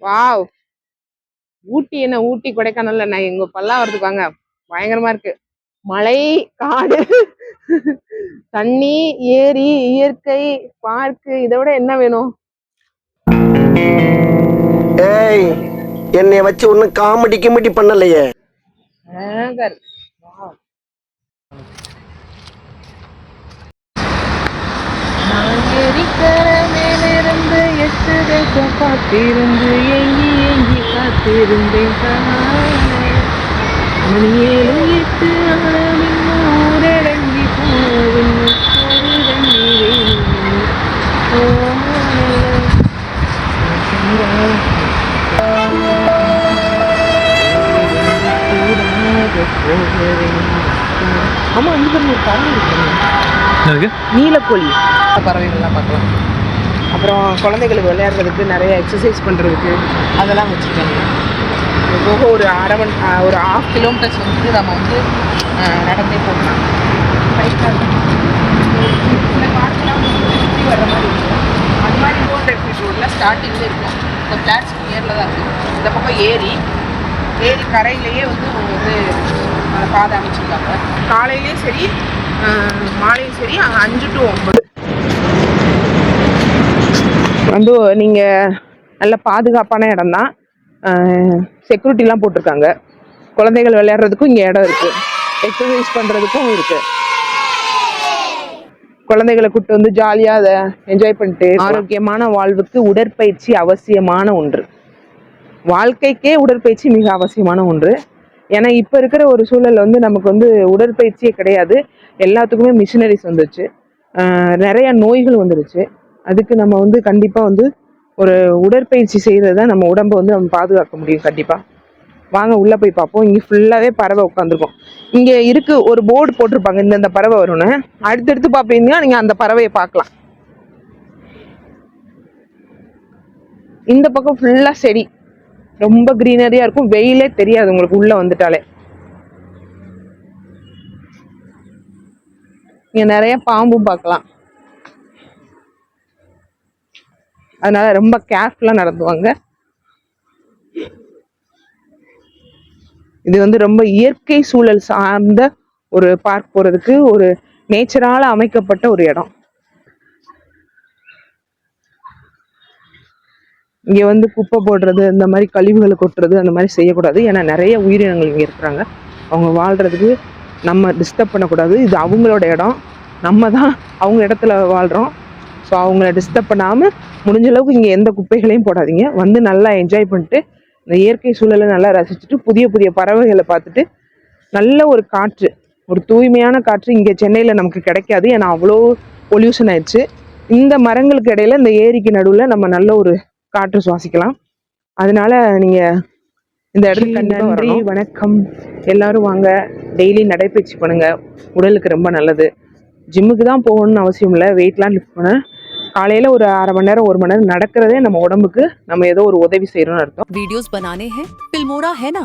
Wow! ஊட்டி என்ன ஊட்டி கொடைக்கானல்ல நான் எங்க பல்லாவரத்துக்கு வாங்க. பயங்கரமா இருக்கு. மலை, காடு, தண்ணி, ஏரி, இயற்கை, பார்க்கு, இதை விட என்ன வேணும்? ஏய், என்னைய வச்சு ஒன்னும் காமெடி கிமெடி பண்ணலையே. மேலிருந்து 8 தேசம் காத்திருந்து ஏங்கி ஏங்கி காத்திருந்தேன். மணி 7 8 ஆனமின் ஊரடங்கி போவின் ஆமா, இந்த ஒரு பறவை இருக்கு, நீலக்கோழி பறவைகள்லாம் பார்க்கலாம். அப்புறம் குழந்தைகளுக்கு விளையாடுறதுக்கு நிறைய எக்ஸசைஸ் பண்ணுறதுக்கு அதெல்லாம் வச்சுருக்காங்க. போக ஒரு ஒரு 1/2 கிலோமீட்டர்ஸ் வந்து நம்ம வந்து நடந்தே போகலாம். இந்த பார்க்கெலாம் சுற்றி வர்ற மாதிரி இருக்கும். அது மாதிரி ரோட்டில் ஸ்டார்டிங்கில் இருக்கும். இந்த ஃப்ளாட்ஸ் நியரில் தான் இருக்குது. இந்த பக்கம் ஏரி கரையிலேயே வந்து பாதை அமைச்சிருக்காங்க. காலையிலேயும் சரி மாலையும் சரி 5 to 9 வந்து நீங்கள் நல்ல பாதுகாப்பான இடம் தான். செக்யூரிட்டிலாம் போட்டிருக்காங்க. குழந்தைகள் விளையாடுறதுக்கும் இங்கே இடம் இருக்குது. எக்ஸசைஸ் பண்ணுறதுக்கும் இருக்குது. குழந்தைகளை கூப்பிட்டு வந்து ஜாலியாக அதை என்ஜாய் பண்ணிட்டு. ஆரோக்கியமான வாழ்வுக்கு உடற்பயிற்சி அவசியமான ஒன்று. வாழ்க்கைக்கே உடற்பயிற்சி மிக அவசியமான ஒன்று. ஏன்னா இப்போ இருக்கிற ஒரு சூழலில் வந்து நமக்கு வந்து உடற்பயிற்சியே கிடையாது. எல்லாத்துக்குமே மிஷினரிஸ் வந்துருச்சு. நிறைய நோய்கள் வந்துருச்சு. அதுக்கு நம்ம வந்து கண்டிப்பாக வந்து ஒரு உடற்பயிற்சி செய்கிறது தான் நம்ம உடம்பை வந்து நம்ம பாதுகாக்க முடியும். கண்டிப்பாக வாங்க உள்ளே போய் பார்ப்போம். இங்கே ஃபுல்லாகவே பறவை உட்காந்துருக்கோம். இங்கே இருக்குது ஒரு போர்டு போட்டிருப்பாங்க, இந்த பறவை வரும்னு. அடுத்தடுத்து பார்ப்பீங்கன்னா நீங்கள் அந்த பறவையை பார்க்கலாம். இந்த பக்கம் ஃபுல்லாக செடி, ரொம்ப க்ரீனரியாக இருக்கும். வெயிலே தெரியாது உங்களுக்கு உள்ளே வந்துட்டாலே. இங்கே நிறைய பாம்பும் பார்க்கலாம். அதனால ரொம்ப கேர்ஃபுல்லாக நடந்துவாங்க. இது வந்து ரொம்ப இயற்கை சூழல் சார்ந்த ஒரு பார்க் போகிறதுக்கு ஒரு நேச்சரால் அமைக்கப்பட்ட ஒரு இடம். இங்கே வந்து குப்பை போடுறது, இந்த மாதிரி கழிவுகளை கொட்டுறது அந்த மாதிரி செய்யக்கூடாது. ஏன்னா நிறைய உயிரினங்கள் இங்கே இருக்கிறாங்க. அவங்க வாழ்கிறதுக்கு நம்ம டிஸ்டர்ப் பண்ணக்கூடாது. இது அவங்களோட இடம், நம்ம தான் அவங்க இடத்துல வாழ்கிறோம். ஸோ அவங்கள டிஸ்டர்ப் பண்ணாமல் முடிஞ்ச அளவுக்கு இங்கே எந்த குப்பைகளையும் போடாதீங்க. வந்து நல்லா என்ஜாய் பண்ணிட்டு இந்த இயற்கை சூழலை நல்லா ரசிச்சுட்டு புதிய புதிய பறவைகளை பார்த்துட்டு நல்ல ஒரு காற்று, ஒரு தூய்மையான காற்று இங்கே சென்னையில் நமக்கு கிடைக்காது. ஏன்னா அவ்வளோ பொல்யூஷன் ஆயிடுச்சு. இந்த மரங்களுக்கு இடையில இந்த ஏரிக்கு நடுவில் நம்ம நல்ல ஒரு காற்று சுவாசிக்கலாம். அதனால நீங்கள் இந்த இடத்துக்கு நன்றி, வணக்கம். எல்லாரும் வாங்க, டெய்லி நடைப்பயிற்சி பண்ணுங்க, உடலுக்கு ரொம்ப நல்லது. ஜிம்முக்கு தான் போகணும்னு அவசியம் இல்லை. வெயிட்லாம் லிஃப்ட் பண்ண காலையில ஒரு 1/2 மணி நேரம் 1 மணி நேரம் நடக்கிறதே நம்ம உடம்புக்கு நம்ம ஏதோ ஒரு உதவி செய்யறோம்னு அர்த்தம். वीडियोस बनाने हैं, फिल्मोरा है ना।